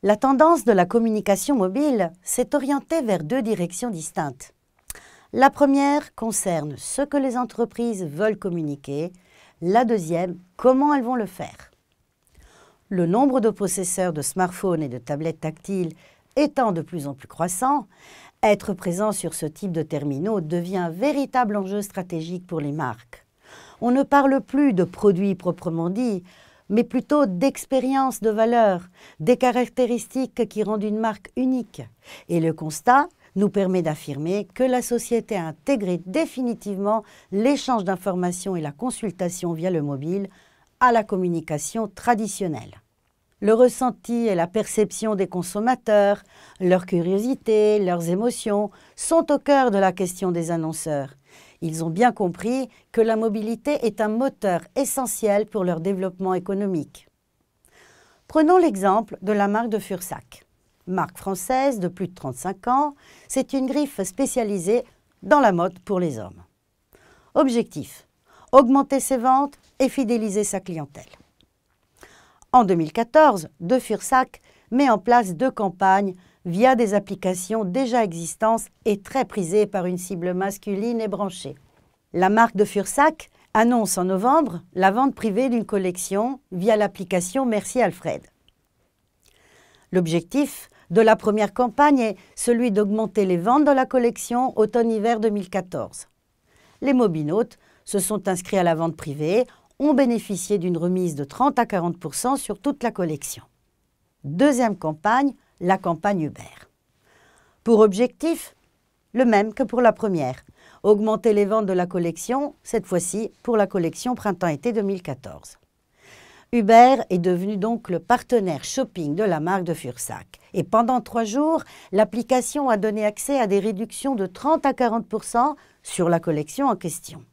La tendance de la communication mobile s'est orientée vers deux directions distinctes. La première concerne ce que les entreprises veulent communiquer, la deuxième, comment elles vont le faire. Le nombre de possesseurs de smartphones et de tablettes tactiles étant de plus en plus croissant, être présent sur ce type de terminaux devient un véritable enjeu stratégique pour les marques. On ne parle plus de produits proprement dits, mais plutôt d'expériences de valeur, des caractéristiques qui rendent une marque unique. Et le constat nous permet d'affirmer que la société a intégré définitivement l'échange d'informations et la consultation via le mobile à la communication traditionnelle. Le ressenti et la perception des consommateurs, leur curiosité, leurs émotions sont au cœur de la question des annonceurs. Ils ont bien compris que la mobilité est un moteur essentiel pour leur développement économique. Prenons l'exemple de la marque de Fursac. Marque française de plus de 35 ans, c'est une griffe spécialisée dans la mode pour les hommes. Objectif, augmenter ses ventes et fidéliser sa clientèle. En 2014, De Fursac met en place deux campagnes via des applications déjà existantes et très prisées par une cible masculine et branchée. La marque de Fursac annonce en novembre la vente privée d'une collection via l'application Merci Alfred. L'objectif de la première campagne est celui d'augmenter les ventes de la collection automne-hiver 2014. Les mobinautes se sont inscrits à la vente privée, ont bénéficié d'une remise de 30 à 40% sur toute la collection. Deuxième campagne, la campagne Uber. Pour objectif, le même que pour la première, augmenter les ventes de la collection, cette fois-ci pour la collection printemps-été 2014. Uber est devenu donc le partenaire shopping de la marque de Fursac. Et pendant 3 jours, l'application a donné accès à des réductions de 30 à 40% sur la collection en question.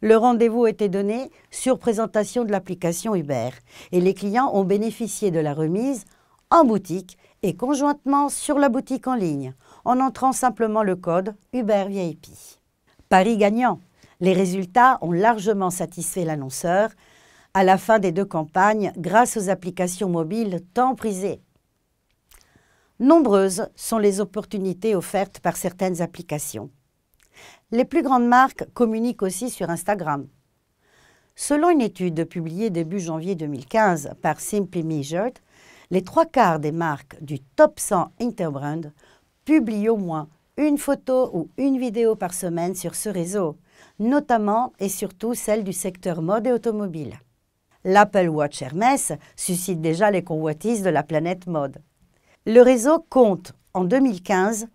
Le rendez-vous était donné sur présentation de l'application Uber et les clients ont bénéficié de la remise en boutique et conjointement sur la boutique en ligne en entrant simplement le code Uber VIP. Pari gagnant, les résultats ont largement satisfait l'annonceur à la fin des deux campagnes grâce aux applications mobiles tant prisées. Nombreuses sont les opportunités offertes par certaines applications. Les plus grandes marques communiquent aussi sur Instagram. Selon une étude publiée début janvier 2015 par Simply Measured, les 3/4 des marques du top 100 Interbrand publient au moins une photo ou une vidéo par semaine sur ce réseau, notamment et surtout celles du secteur mode et automobile. L'Apple Watch Hermès suscite déjà les convoitises de la planète mode. Le réseau compte en 2015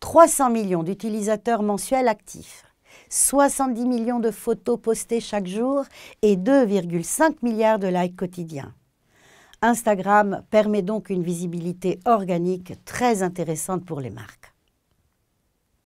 300 millions d'utilisateurs mensuels actifs, 70 millions de photos postées chaque jour et 2,5 milliards de likes quotidiens. Instagram permet donc une visibilité organique très intéressante pour les marques.